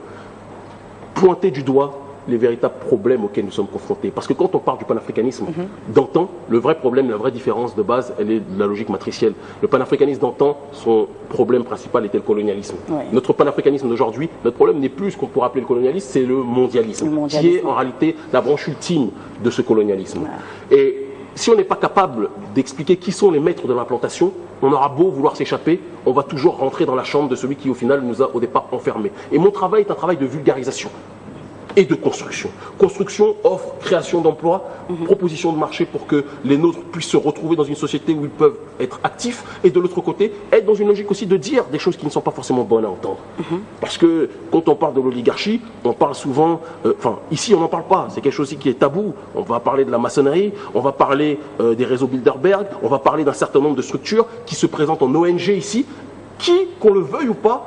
Pointer du doigt les véritables problèmes auxquels nous sommes confrontés. Parce que quand on parle du panafricanisme d'antan, le vrai problème, la vraie différence de base, elle est de la logique matricielle. Le panafricanisme d'antan, son problème principal était le colonialisme. Ouais. Notre panafricanisme d'aujourd'hui, notre problème n'est plus ce qu'on pourrait appeler le colonialisme, c'est le mondialisme, qui est en réalité la branche ultime de ce colonialisme. Ouais. Et si on n'est pas capable d'expliquer qui sont les maîtres de l'implantation, on aura beau vouloir s'échapper, on va toujours rentrer dans la chambre de celui qui au final nous a au départ enfermés. Et mon travail est un travail de vulgarisation et de construction. Construction, offre, création d'emplois, proposition de marché pour que les nôtres puissent se retrouver dans une société où ils peuvent être actifs, et de l'autre côté, être dans une logique aussi de dire des choses qui ne sont pas forcément bonnes à entendre. Parce que quand on parle de l'oligarchie, on parle souvent, ici on n'en parle pas, c'est quelque chose aussi qui est tabou. On va parler de la maçonnerie, on va parler des réseaux Bilderberg, on va parler d'un certain nombre de structures qui se présentent en ONG ici, qui, qu'on le veuille ou pas,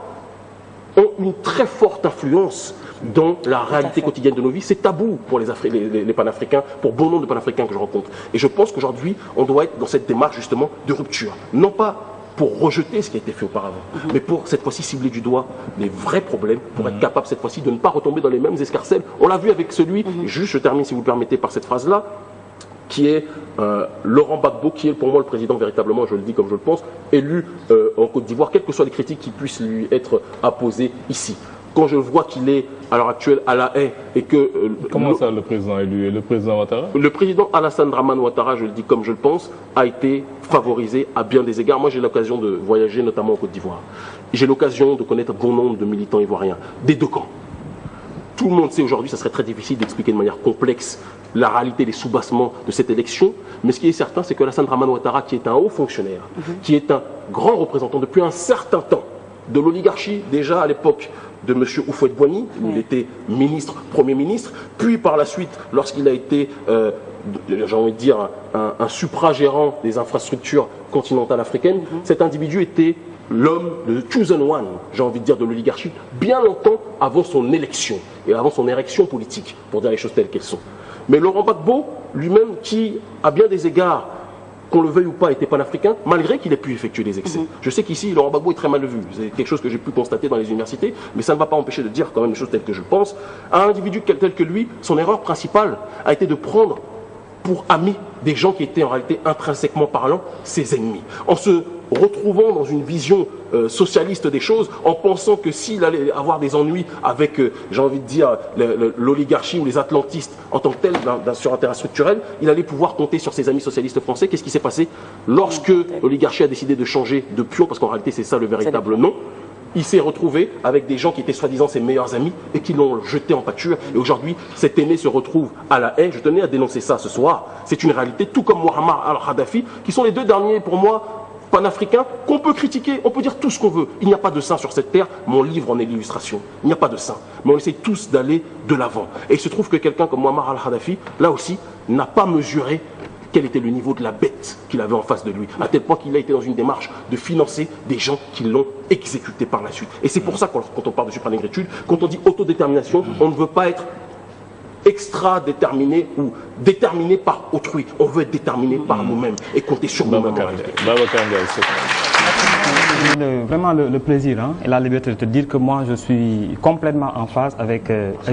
ont une très forte influence dans la réalité quotidienne de nos vies. C'est tabou pour les panafricains, pour bon nombre de panafricains que je rencontre. Et je pense qu'aujourd'hui, on doit être dans cette démarche justement de rupture. Non pas pour rejeter ce qui a été fait auparavant, mais pour cette fois-ci cibler du doigt les vrais problèmes, pour être capable cette fois-ci de ne pas retomber dans les mêmes escarcelles. On l'a vu avec celui, juste je termine si vous le permettez par cette phrase-là, qui est Laurent Gbagbo, qui est pour moi le président véritablement, je le dis comme je le pense, élu en Côte d'Ivoire, quelles que soient les critiques qui puissent lui être apposées ici. Quand je vois qu'il est à l'heure actuelle à La Haye et que... Comment ça, le président élu et le président Ouattara? Le président Alassane Dramane Ouattara, je le dis comme je le pense, a été favorisé à bien des égards. Moi, j'ai l'occasion de voyager notamment en Côte d'Ivoire. J'ai l'occasion de connaître bon nombre de militants ivoiriens, des deux camps. Tout le monde sait aujourd'hui, ça serait très difficile d'expliquer de manière complexe la réalité des soubassements de cette élection. Mais ce qui est certain, c'est que Alassane Dramane Ouattara, qui est un haut fonctionnaire, qui est un grand représentant depuis un certain temps de l'oligarchie, déjà à l'époque de M. Houphouët-Boigny, où il était ministre, Premier ministre, puis par la suite, lorsqu'il a été, j'ai envie de dire, un supragérant des infrastructures continentales africaines, cet individu était l'homme, le chosen one, j'ai envie de dire, de l'oligarchie, bien longtemps avant son élection et avant son érection politique, pour dire les choses telles qu'elles sont. Mais Laurent Gbagbo, lui-même, qui, à bien des égards, qu'on le veuille ou pas, était panafricain, malgré qu'il ait pu effectuer des excès. Je sais qu'ici, Laurent Gbagbo est très mal vu. C'est quelque chose que j'ai pu constater dans les universités, mais ça ne va pas empêcher de dire quand même les choses telles que je pense. Un individu tel que lui, son erreur principale a été de prendre pour amis des gens qui étaient en réalité intrinsèquement parlant ses ennemis. En se retrouvant dans une vision socialiste des choses, en pensant que s'il allait avoir des ennuis avec, j'ai envie de dire, l'oligarchie ou les atlantistes en tant que tels sur un terrain structurel, il allait pouvoir compter sur ses amis socialistes français. Qu'est-ce qui s'est passé lorsque l'oligarchie a décidé de changer de pion, parce qu'en réalité c'est ça le véritable nom? Il s'est retrouvé avec des gens qui étaient soi-disant ses meilleurs amis et qui l'ont jeté en pâture. Et aujourd'hui, cet aîné se retrouve à La Haye. Je tenais à dénoncer ça ce soir. C'est une réalité, tout comme Muammar al-Kadhafi, qui sont les deux derniers, pour moi, panafricains, qu'on peut critiquer. On peut dire tout ce qu'on veut. Il n'y a pas de saint sur cette terre. Mon livre en est l'illustration. Il n'y a pas de saint. Mais on essaie tous d'aller de l'avant. Et il se trouve que quelqu'un comme Muammar al-Kadhafi, là aussi, n'a pas mesuré quel était le niveau de la bête qu'il avait en face de lui, à tel point qu'il a été dans une démarche de financer des gens qui l'ont exécuté par la suite. Et c'est pour ça que quand on parle de supranégritude, quand on dit autodétermination, on ne veut pas être extra-déterminé ou déterminé par autrui. On veut être déterminé par nous-mêmes et compter sur nous-mêmes. Vraiment le plaisir et la liberté de te dire que moi je suis complètement en phase avec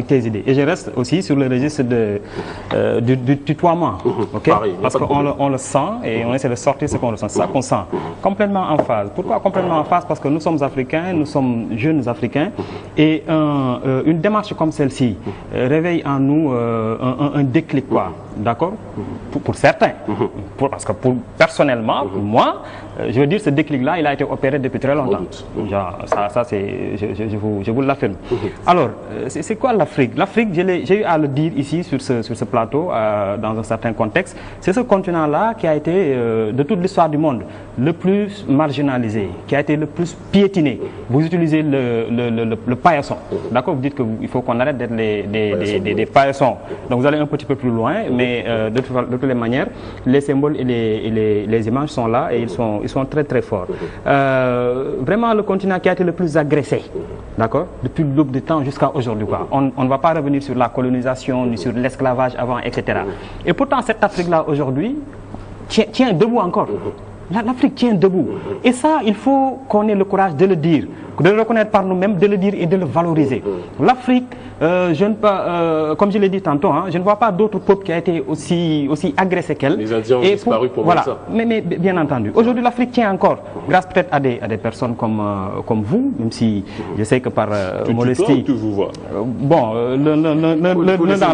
tes idées. Et je reste aussi sur le registre du tutoiement. Pareil, parce qu'on le sent et on essaie de sortir ce qu'on ressent. C'est ça qu'on sent. Complètement en phase. Pourquoi complètement en phase? Parce que nous sommes africains, nous sommes jeunes africains et une démarche comme celle-ci réveille en nous un déclic, quoi. D'accord? Pour certains. Parce que personnellement, pour moi, je veux dire, ce déclic-là, il a été opéré depuis très longtemps. Genre, ça c'est, je vous l'affirme. Alors, c'est quoi l'Afrique? L'Afrique, j'ai eu à le dire ici sur ce plateau, dans un certain contexte, c'est ce continent-là qui a été, de toute l'histoire du monde, le plus marginalisé, qui a été le plus piétiné. Vous utilisez le paillasson. D'accord? Vous dites qu'il faut qu'on arrête d'être des paillassons. Donc vous allez un petit peu plus loin, mais de toutes les manières, les symboles et les images sont là et ils sont très très forts. Vraiment le continent qui a été le plus agressé, d'accord, depuis l'aube du temps jusqu'à aujourd'hui. On ne va pas revenir sur la colonisation, ni sur l'esclavage avant, etc. Et pourtant cette Afrique-là aujourd'hui tient debout encore. L'Afrique tient debout. Et ça, il faut qu'on ait le courage de le dire, de le reconnaître par nous-mêmes, de le dire et de le valoriser. L'Afrique, comme je l'ai dit tantôt, je ne vois pas d'autres peuples qui a été aussi agressé qu'elle. Les Indiens ont disparu pour voilà. ça. Mais bien entendu. Aujourd'hui, l'Afrique tient encore, grâce peut-être à des personnes comme vous, même si je sais que par modestie... Tu vous vois. Bon, l'un dans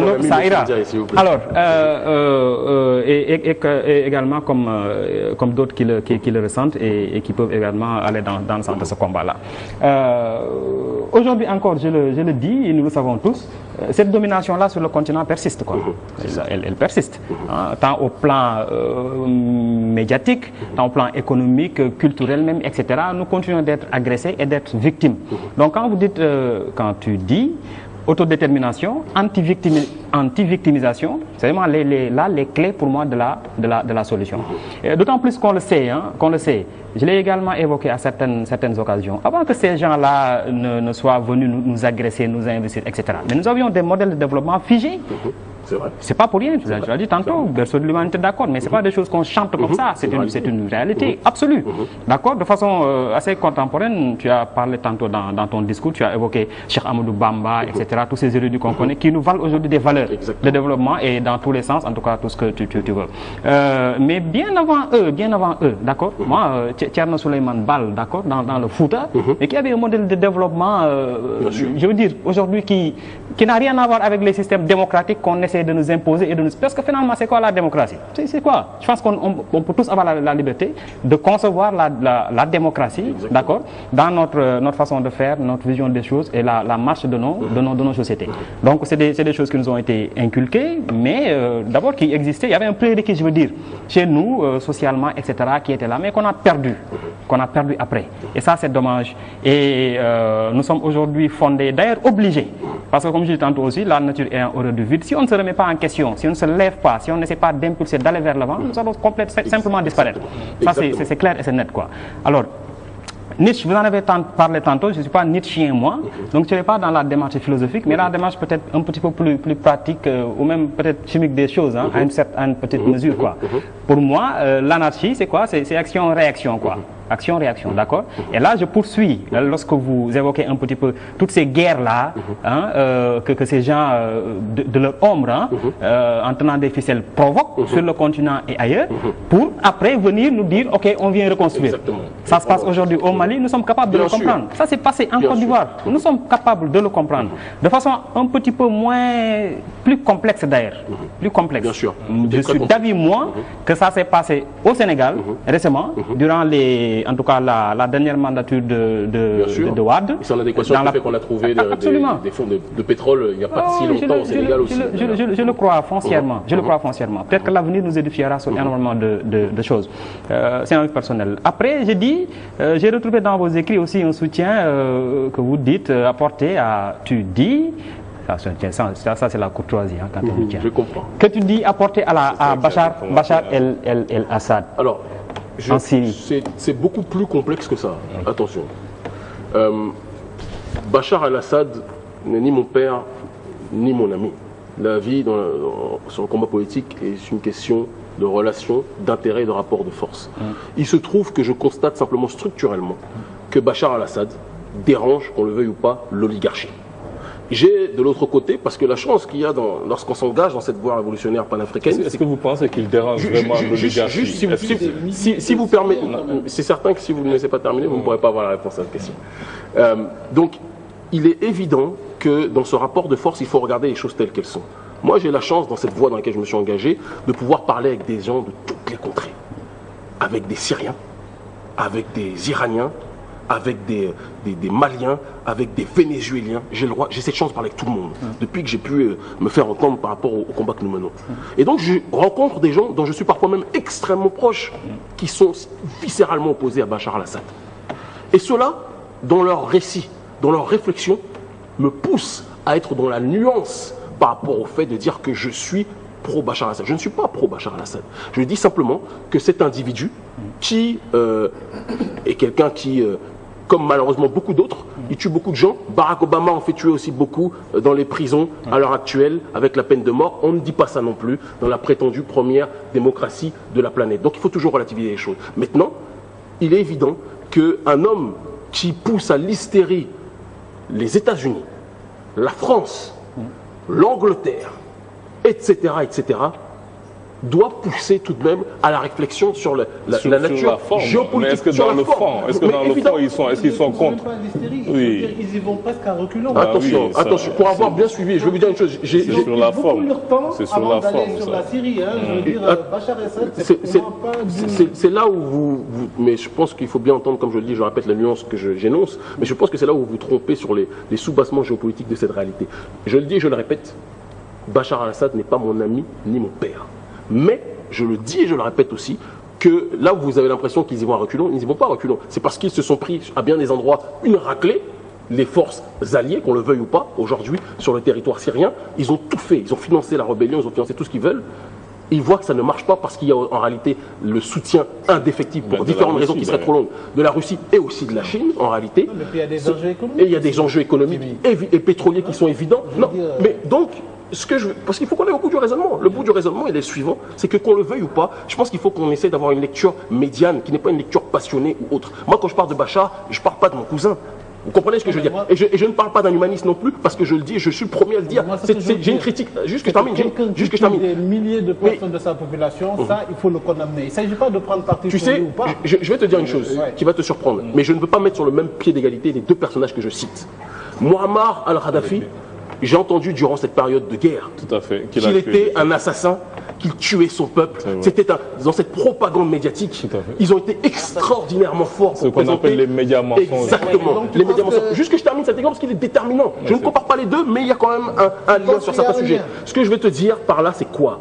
l'autre, ça ira. Alors, et également comme d'autres qui le ressentent et qui peuvent également aller dans le sens de ce combat-là. Aujourd'hui encore, je le dis, et nous le savons tous, cette domination-là sur le continent persiste, quoi. Elle persiste, tant au plan médiatique, tant au plan économique, culturel même, etc. Nous continuons d'être agressés et d'être victimes. Donc quand tu dis autodétermination, anti-victimisation, c'est vraiment les clés pour moi de la solution. D'autant plus qu'on le sait, je l'ai également évoqué à certaines occasions, avant que ces gens-là ne soient venus nous agresser, nous investir, etc. Mais nous avions des modèles de développement figés. C'est vrai. C'est pas pour rien, je l'ai dit tantôt, berceau de l'humanité, d'accord, mais c'est pas des choses qu'on chante comme ça, c'est une réalité absolue. D'accord, de façon assez contemporaine, tu as parlé tantôt dans ton discours, tu as évoqué Cheikh Amadou Bamba, etc., tous ces érudits qu'on connaît, qui nous valent aujourd'hui des valeurs de développement et dans tous les sens, en tout cas tout ce que tu veux. Mais bien avant eux, d'accord, moi, Thierno Souleymane Baal, d'accord, dans le Fouta, et qui avait un modèle de développement, je veux dire, aujourd'hui qui n'a rien à voir avec les systèmes démocratiques qu'on essaie de nous imposer et de nous... Parce que finalement, c'est quoi la démocratie? C'est quoi? Je pense qu'on peut tous avoir la liberté de concevoir la démocratie, d'accord, dans notre façon de faire, notre vision des choses et la marche de nos sociétés. Donc, c'est des choses qui nous ont été inculquées, mais d'abord qui existaient. Il y avait un prérequis, je veux dire, chez nous, socialement, etc., qui était là, mais qu'on a perdu après. Et ça, c'est dommage. Et nous sommes aujourd'hui fondés, d'ailleurs obligés, parce que comme je dis tantôt aussi, la nature est en horreur du vide. Si on ne se remet pas en question, si on ne se lève pas, si on n'essaie pas d'impulser, d'aller vers l'avant, nous allons simplement disparaître. Ça, c'est clair et c'est net, quoi. Alors, Nietzsche, vous en avez parlé tantôt, je ne suis pas Nietzschien moi, donc je ne vais pas dans la démarche philosophique, mais la démarche peut-être un petit peu plus pratique ou même peut-être chimique des choses, à une petite mesure, quoi. Pour moi, l'anarchie, c'est quoi? C'est action-réaction, quoi. Action-réaction, d'accord? Et là, je poursuis, lorsque vous évoquez un petit peu toutes ces guerres-là, que ces gens de leur ombre, en tenant des ficelles, provoquent sur le continent et ailleurs, pour après venir nous dire, ok, on vient reconstruire. Exactement. Ça se passe aujourd'hui au Mali, nous sommes capables de le comprendre. Ça s'est passé en Côte d'Ivoire, nous sommes capables de le comprendre. De façon un petit peu plus complexe d'ailleurs. Plus complexe. Bien sûr. Je suis d'avis, moi, que ça s'est passé au Sénégal, récemment, durant en tout cas la dernière mandature de Wade. C'est en adéquation avec le fait qu'on a trouvé des fonds de pétrole il n'y a pas si longtemps au Sénégal aussi. Je le crois foncièrement. Je le crois foncièrement. Peut-être que l'avenir nous édifiera sur énormément de choses. C'est un avis personnel. Après, j'ai retrouvé dans vos écrits aussi un soutien que vous dites apporter à... Tu dis... Ça c'est la courtoisie quand on tient. Je comprends. Que tu dis apporter à Bachar el-Assad. Alors, en Syrie. C'est beaucoup plus complexe que ça. Attention. Bachar el-Assad n'est ni mon père, ni mon ami. La vie sur le combat politique est une question de relations, d'intérêt et de rapport de force. Il se trouve que je constate simplement structurellement que Bachar el-Assad dérange, qu'on le veuille ou pas, l'oligarchie. J'ai de l'autre côté, parce que la chance qu'il y a lorsqu'on s'engage dans cette voie révolutionnaire panafricaine... Est-ce que vous pensez qu'il dérange vraiment l'oligarchie? Si vous permettez, c'est certain que si vous ne me laissez pas terminer, vous ne pourrez pas avoir la réponse à cette question. Donc, il est évident que dans ce rapport de force, il faut regarder les choses telles qu'elles sont. Moi, j'ai la chance, dans cette voie dans laquelle je me suis engagé, de pouvoir parler avec des gens de toutes les contrées. Avec des Syriens, avec des Iraniens, avec des Maliens, avec des Vénézuéliens. J'ai cette chance de parler avec tout le monde, depuis que j'ai pu me faire entendre par rapport au combat que nous menons. Et donc je rencontre des gens dont je suis parfois même extrêmement proche, qui sont viscéralement opposés à Bachar el-Assad. Et ceux-là, dans leur récit, dans leur réflexion, me poussent à être dans la nuance par rapport au fait de dire que je suis pro-Bachar al-Assad. Je ne suis pas pro-Bachar al-Assad. Je dis simplement que cet individu qui est quelqu'un qui, comme malheureusement beaucoup d'autres, il tue beaucoup de gens. Barack Obama en fait tuer aussi beaucoup dans les prisons à l'heure actuelle avec la peine de mort. On ne dit pas ça non plus dans la prétendue première démocratie de la planète. Donc il faut toujours relativiser les choses. Maintenant, il est évident qu'un homme qui pousse à l'hystérie les États-Unis, la France, l'Angleterre, etc., doit pousser tout de même à la réflexion sur la nature géopolitique. Mais est-ce que dans le fond, est-ce qu'ils sont contre? Oui. Ils y vont presque en reculant. Attention, attention, pour avoir bien suivi, je vais vous dire une chose. C'est sur la forme. C'est sur la forme. Sur la Syrie, je veux dire, Bachar el-Assad, c'est là où vous, mais je pense qu'il faut bien entendre, comme je le dis, je répète la nuance que j'énonce, mais je pense que c'est là où vous vous trompez sur les sous-bassements géopolitiques de cette réalité. Je le dis et je le répète, Bachar el-Assad n'est pas mon ami ni mon père. Mais, je le dis et je le répète aussi, que là où vous avez l'impression qu'ils y vont à reculons, ils n'y vont pas à reculons. C'est parce qu'ils se sont pris à bien des endroits une raclée, les forces alliées, qu'on le veuille ou pas, aujourd'hui, sur le territoire syrien. Ils ont tout fait, ils ont financé la rébellion, ils ont financé tout ce qu'ils veulent. Ils voient que ça ne marche pas parce qu'il y a en réalité le soutien indéfectible pour différentes raisons qui seraient trop longues de la Russie et aussi de la Chine en réalité. Mais puis il y a des enjeux économiques. Et il y a des enjeux économiques et pétroliers qui sont évidents. Non, mais donc, parce qu'il faut qu'on ait au bout du raisonnement. Le bout du raisonnement, il est le suivant, c'est que qu'on le veuille ou pas, je pense qu'il faut qu'on essaie d'avoir une lecture médiane, qui n'est pas une lecture passionnée ou autre. Moi, quand je parle de Bachar, je ne parle pas de mon cousin. Vous comprenez ce que je veux dire? Et je ne parle pas d'un humaniste non plus, parce que je le dis, je suis le premier à le dire. J'ai une critique. Juste que je termine. Juste que je termine. Des milliers de personnes de sa population, ça, il faut le condamner. Il ne s'agit pas de prendre parti pour lui ou pas. Je vais te dire une chose qui va te surprendre, mais je ne veux pas mettre sur le même pied d'égalité les deux personnages que je cite. Muammar al-Kadhafi, j'ai entendu durant cette période de guerre qu'il était un assassin, qu'il tuait son peuple. C'était dans cette propagande médiatique. Ils ont été extraordinairement forts pour présenter. Ce qu'on appelle les médias mensonges. Exactement, les médias mensonges. Juste que je termine cet exemple parce qu'il est déterminant. Je ne compare pas les deux, mais il y a quand même un lien sur certains sujets. Ce que je vais te dire par là, c'est quoi?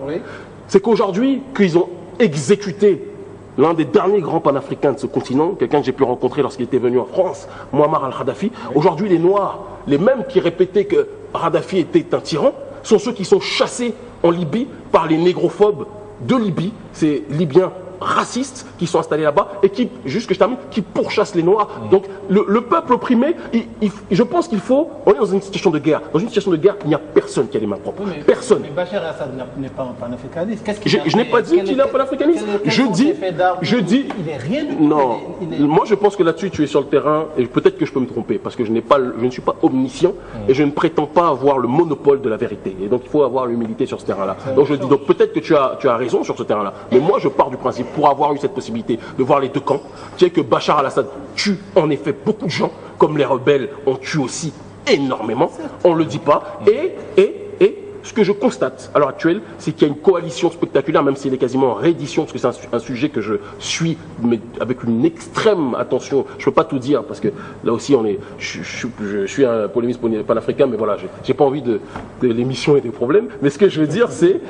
C'est qu'aujourd'hui, qu'ils ont exécuté l'un des derniers grands panafricains de ce continent, quelqu'un que j'ai pu rencontrer lorsqu'il était venu en France, Muammar al-Kadhafi. Aujourd'hui, les Noirs, les mêmes qui répétaient que Kadhafi était un tyran, sont ceux qui sont chassés en Libye par les négrophobes de Libye, ces Libyens racistes qui sont installés là-bas et qui, juste que je termine, qui pourchassent les Noirs. Donc le peuple opprimé, je pense qu'il faut, on est dans une situation de guerre. Dans une situation de guerre, il n'y a personne qui a les mains propres. Personne. Mais Bachar el-Assad n'est pas un panafricaniste. Je n'ai pas dit qu'il est un panafricaniste. Je dis, il est rien. Non, moi je pense que là-dessus tu es sur le terrain et peut-être que je peux me tromper parce que je ne suis pas omniscient et je ne prétends pas avoir le monopole de la vérité. Et donc il faut avoir l'humilité sur ce terrain-là. Donc je dis, donc peut-être que tu as raison sur ce terrain-là. Mais moi je pars du principe, pour avoir eu cette possibilité de voir les deux camps, qui est que Bachar al-Assad tue en effet beaucoup de gens, comme les rebelles en tuent aussi énormément, on ne le dit pas, et ce que je constate à l'heure actuelle, c'est qu'il y a une coalition spectaculaire, même si elle est quasiment en réédition, parce que c'est un sujet que je suis mais avec une extrême attention. Je ne peux pas tout dire, parce que là aussi, je suis un polémiste panafricain, mais voilà, j'ai pas envie de l'émission et des problèmes. Mais ce que je veux dire, c'est,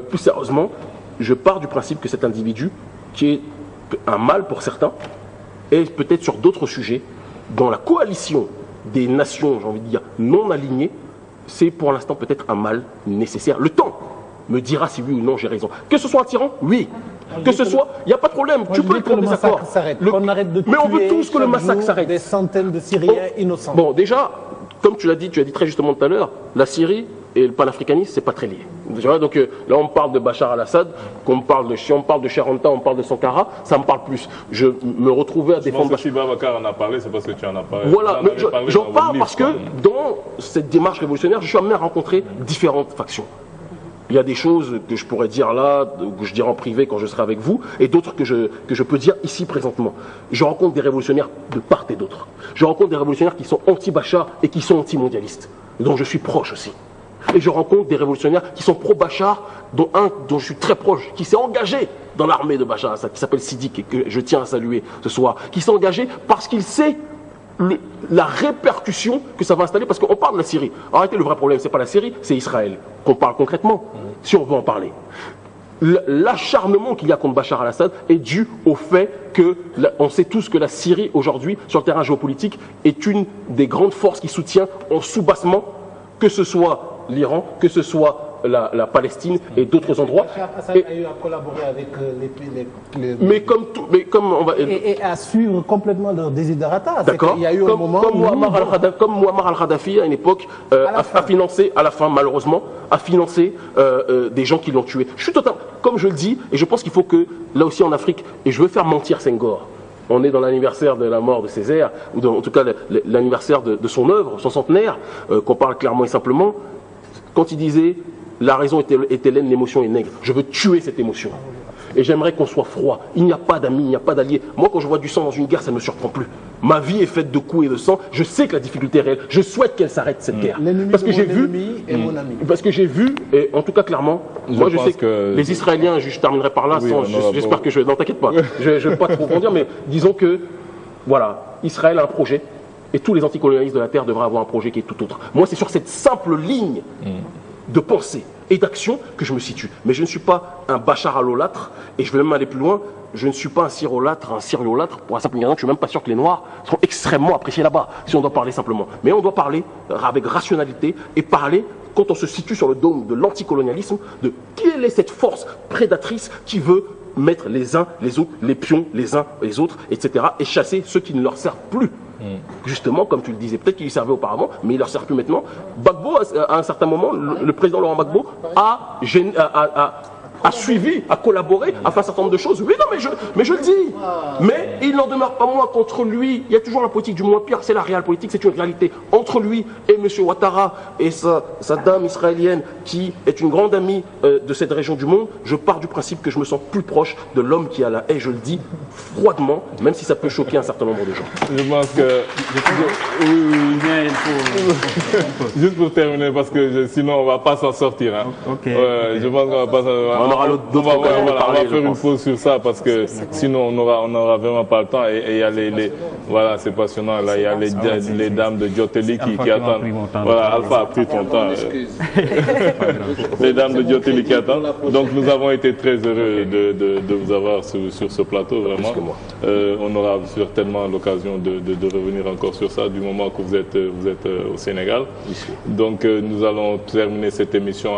plus sérieusement, je pars du principe que cet individu, qui est un mal pour certains, et peut-être sur d'autres sujets, dans la coalition des nations, j'ai envie de dire, non alignées, c'est pour l'instant peut-être un mal nécessaire. Le temps me dira si oui ou non j'ai raison. Que ce soit un tyran, oui. Que ce soit, il n'y a pas de problème. Tu peux être en désaccord. Mais on veut tous que le massacre s'arrête. Des centaines de Syriens innocents. Bon, déjà, comme tu l'as dit très justement tout à l'heure, la Syrie et le panafricanisme, c'est pas très lié. Donc là, on parle de Bachar al-Assad, si on parle de Cheranta, on parle de Sankara, ça me parle plus. Je me retrouvais à défendre. Je pense que si Babacar en a parlé, c'est parce que tu en as parlé. Voilà, mais j'en parle parce que dans cette démarche révolutionnaire, je suis amené à rencontrer différentes factions. Il y a des choses que je pourrais dire là, que je dirai en privé quand je serai avec vous, et d'autres que je peux dire ici présentement. Je rencontre des révolutionnaires de part et d'autre. Je rencontre des révolutionnaires qui sont anti-Bachar et qui sont anti-mondialistes, dont je suis proche aussi. Et je rencontre des révolutionnaires qui sont pro-Bachar, dont un dont je suis très proche, qui s'est engagé dans l'armée de Bachar al-Assad, qui s'appelle Sidik, et que je tiens à saluer ce soir, qui s'est engagé parce qu'il sait la répercussion que ça va installer, parce qu'on parle de la Syrie. En réalité, le vrai problème, c'est pas la Syrie, c'est Israël, qu'on parle concrètement, si on veut en parler. L'acharnement qu'il y a contre Bachar al-Assad est dû au fait que, on sait tous que la Syrie, aujourd'hui, sur le terrain géopolitique, est une des grandes forces qui soutient en sous-bassement, que ce soit l'Iran, que ce soit la Palestine et d'autres endroits. Assad a eu à collaborer avec les mais comme on va... Et à suivre complètement leur désiderata. D'accord. Il y a eu un moment comme Muammar al-Kadhafi à une époque a financé, à la fin malheureusement, a financé des gens qui l'ont tué. Je suis totalement, comme je le dis, et je pense qu'il faut que, là aussi en Afrique, et je veux faire mentir Senghor. On est dans l'anniversaire de la mort de Césaire, ou en tout cas l'anniversaire de son œuvre, son centenaire, qu'on parle clairement et simplement. Quand il disait « la raison est hélène, l'émotion est nègre », je veux tuer cette émotion. Et j'aimerais qu'on soit froid. Il n'y a pas d'amis, il n'y a pas d'alliés. Moi, quand je vois du sang dans une guerre, ça ne me surprend plus. Ma vie est faite de coups et de sang. Je sais que la difficulté est réelle. Je souhaite qu'elle s'arrête, cette guerre. Parce que j'ai vu, mon ami. parce que j'ai vu, et en tout cas clairement, moi je sais que les Israéliens, je terminerai par là, j'espère que je... Non, t'inquiète pas, je ne vais pas trop rebondir, mais disons que, voilà, Israël a un projet, et tous les anticolonialistes de la Terre devraient avoir un projet qui est tout autre. Moi, c'est sur cette simple ligne de pensée et d'action que je me situe. Mais je ne suis pas un Bachar al-Olâtre, et je vais même aller plus loin, je ne suis pas un syriolâtre, pour la simple raison que je ne suis même pas sûr que les Noirs sont extrêmement appréciés là-bas, si on doit parler simplement. Mais on doit parler avec rationalité et parler, quand on se situe sur le dôme de l'anticolonialisme, de quelle est cette force prédatrice qui veut mettre les uns, les autres, les pions, les uns, les autres, etc. et chasser ceux qui ne leur servent plus. Justement, comme tu le disais, peut-être qu'il lui servait auparavant, mais il ne leur sert plus maintenant. Gbagbo, à un certain moment, le président Laurent Gbagbo a suivi, a collaboré, a fait un certain nombre de choses. Oui, non, mais je le dis. Mais il n'en demeure pas moins qu'entre lui, il y a toujours la politique du moins pire, c'est la réelle politique, c'est une réalité. Entre lui et M. Ouattara et sa dame israélienne, qui est une grande amie de cette région du monde, je pars du principe que je me sens plus proche de l'homme qui a la haie, je le dis froidement, même si ça peut choquer un certain nombre de gens. Je pense que... Juste pour terminer, parce que sinon on ne va pas s'en sortir. Hein. Je pense qu'on va pas s'en... On va faire une pause sur ça parce que sinon on n'aura vraiment pas le temps. Et il y a voilà, c'est passionnant. Là, il y a les dames de Djoteli qui attendent. Voilà, Alpha a pris ton temps. Les dames de Djoteli qui attendent. Donc nous avons été très heureux de vous avoir sur ce plateau, vraiment. On aura certainement l'occasion de revenir encore sur ça du moment que vous êtes au Sénégal. Donc nous allons terminer cette émission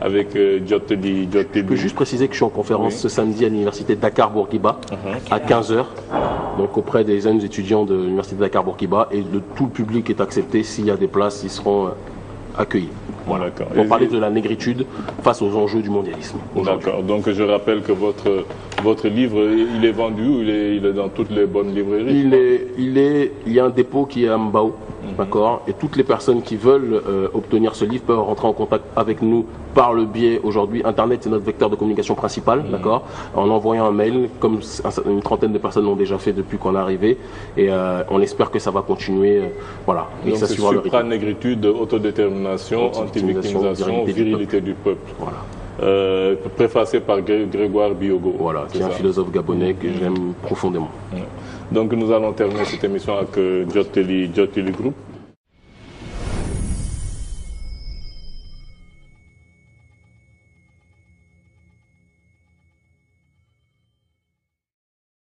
avec Djoteli. Je peux juste préciser que je suis en conférence ce samedi à l'université Dakar-Bourguiba à 15h, donc auprès des jeunes étudiants de l'université Dakar-Bourguiba, et tout le public est accepté. S'il y a des places, ils seront accueillis. Voilà. Pour parler de la négritude face aux enjeux du mondialisme. D'accord. Donc je rappelle que votre livre, il est vendu ou il est dans toutes les bonnes librairies? Il y a un dépôt qui est à Mbao. D'accord. Et toutes les personnes qui veulent obtenir ce livre peuvent rentrer en contact avec nous par le biais, aujourd'hui, Internet, c'est notre vecteur de communication principal, d'accord, en envoyant un mail, comme une trentaine de personnes l'ont déjà fait depuis qu'on est arrivé, et on espère que ça va continuer, voilà. Donc c'est supranégritude, autodétermination, anti-victimisation, virilité du peuple. Voilà. Préfacé par Grégoire Biogo. Voilà, qui est un philosophe gabonais que j'aime profondément. Donc nous allons terminer cette émission avec Djoteli Group.